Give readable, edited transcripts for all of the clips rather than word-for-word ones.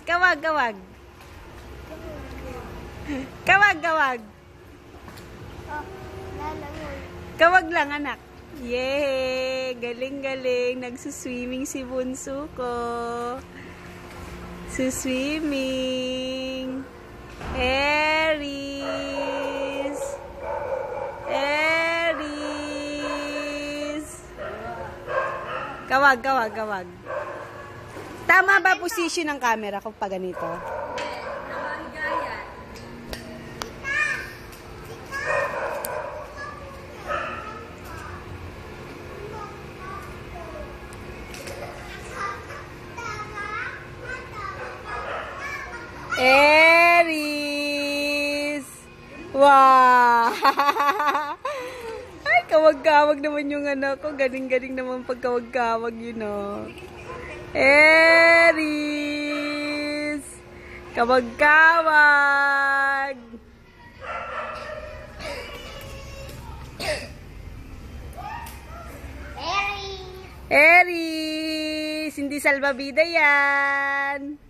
Kawag, kawag. Kawag, kawag. Kawag lang, anak. Yay! Galing-galing. Nagsuswimming si bunso ko. Suswimming. Aries. Aries. Kawag, kawag, kawag. Tama ba position ng camera kung pa ganito? Aries! Wow! Ay, kawag-kawag naman yung anak ko. Galing-galing naman pagkawag-kawag yun, oh. Aries! Kawag-kawag! Aries! Hindi salbabida yan!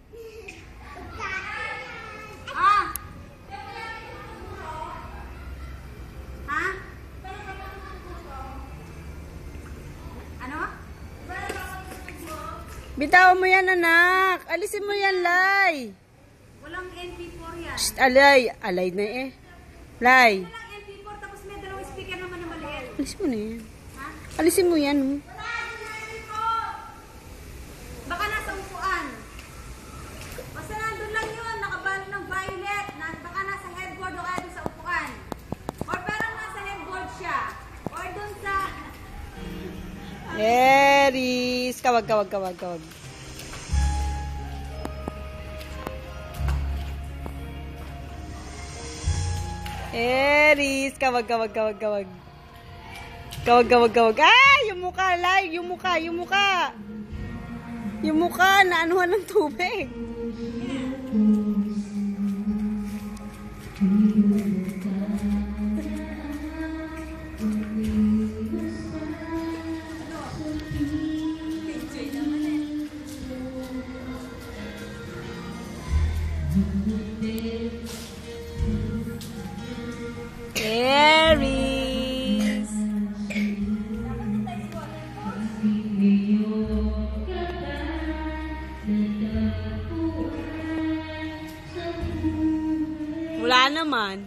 Bitawan mo yan, anak. Alisin mo yan, Lai. Walang MP4 yan. Shh, Alay. Alay na eh. Lai. Walang MP4 tapos may dalawang speaker naman na maliit. Alisin mo na yan. Ha? Alisin mo yan. Baka nasa upuan. Basta nandun lang yun. Nakabalot ng violet. Baka nasa headboard o kaya dun sa upuan. Or parang nasa headboard siya. Or dun sa... Aries. Kawag, kawag, kawag, kawag. Aries. Kawag, kawag, kawag, kawag. Kawag, kawag, kawag. Ah! Yung mukha, Lai. Yung mukha, yung mukha. Yung mukha, naanuhan ng tubig. Aries. Wala naman.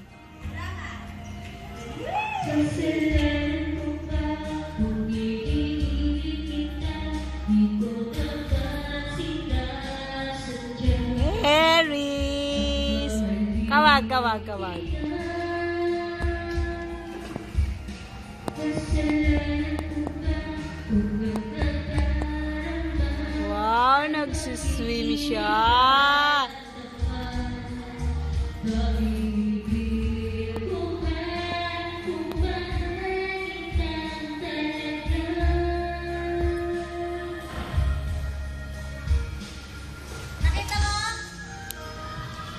Aries. Kawag, kawag, kawag. Wow, nagsuswim siya. Nakita mo?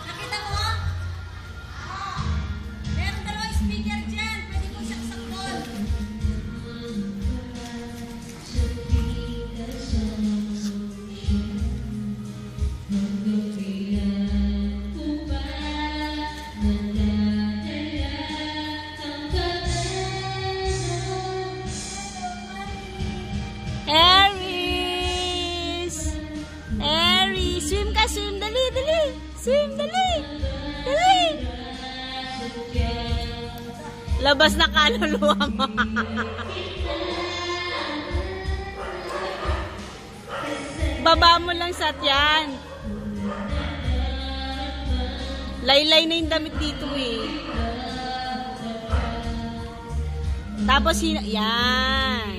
Nakita mo? Meron dalawang speaker dyan. Pwede mo siyang sakon. Aries! Aries! Swim ka, swim! Dali, dali! Swim, dali! Dali! Labas na kaluluwa mo. Baba mo lang sa tiyan. Laylay na yung damit dito eh. Tapos, yan.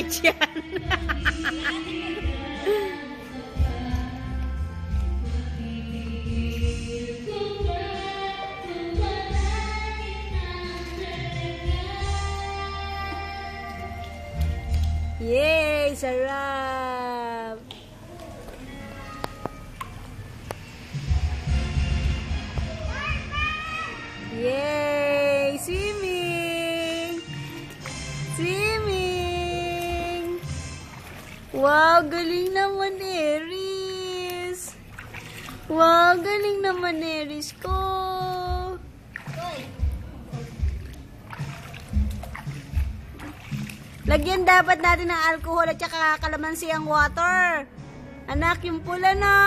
damage yan. Yay! Sarap! Yay! Swimming! Swimming! Wow! Galing naman, Aries! Wow! Galing naman, Aries ko! Lagyan dapat natin ng alcohol at saka kalamansi ang water. Anak, yung pula na.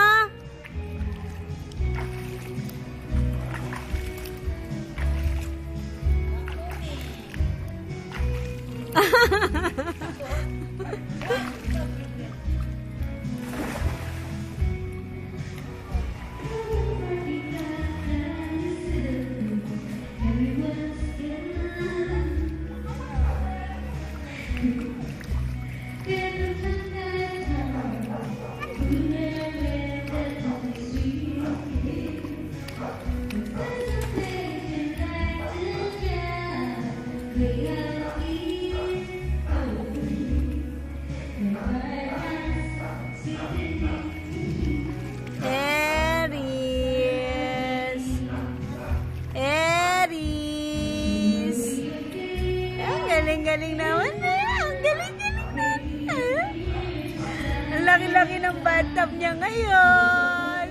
Galing naman na. Ang galing-galing na. Ang laki-laki ng bathtub niya ngayon.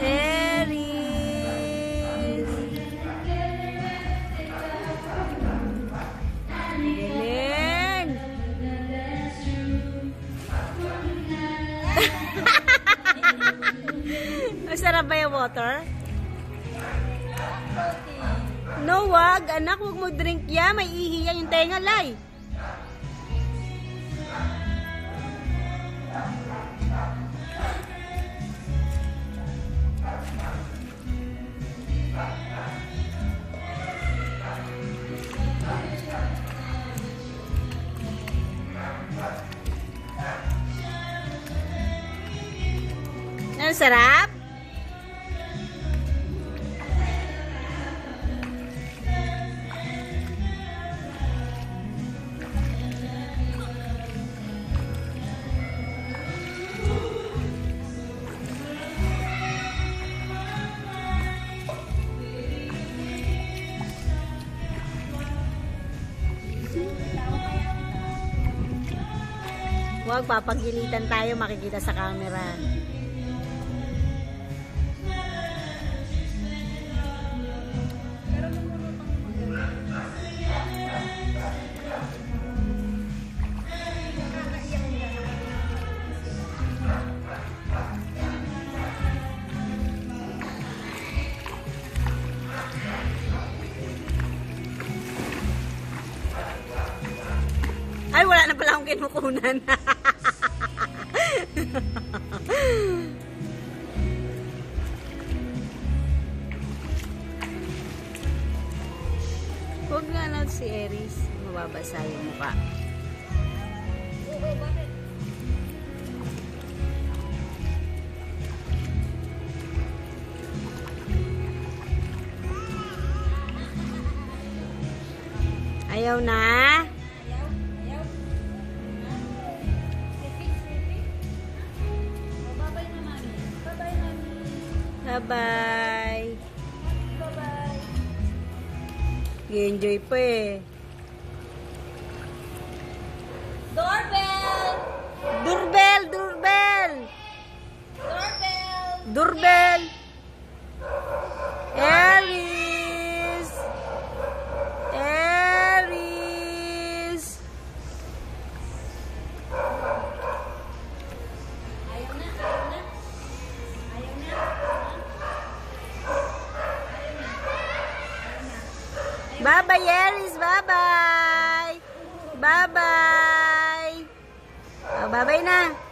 Aries. Galing. Masarap ba yung water? No, wag. Anak, wag mo drink yan. May ihi yan yung tenga, Lay. Ang sarap? Huwag papagilitan tayo, makikita sa camera. Ay, wala na pala akong kinukunan. Huwag nga na si Aries. Mababasa yung mukha. Ayaw na? Bye-bye. Bye-bye. I-enjoy pa eh. Doorbell! Doorbell! Doorbell! Doorbell! Doorbell! Aries! Aries! Ayaw na, ayaw na. Ayaw na. Bye-bye, Aries! Bye-bye! Bye-bye! Oh, bye-bye na!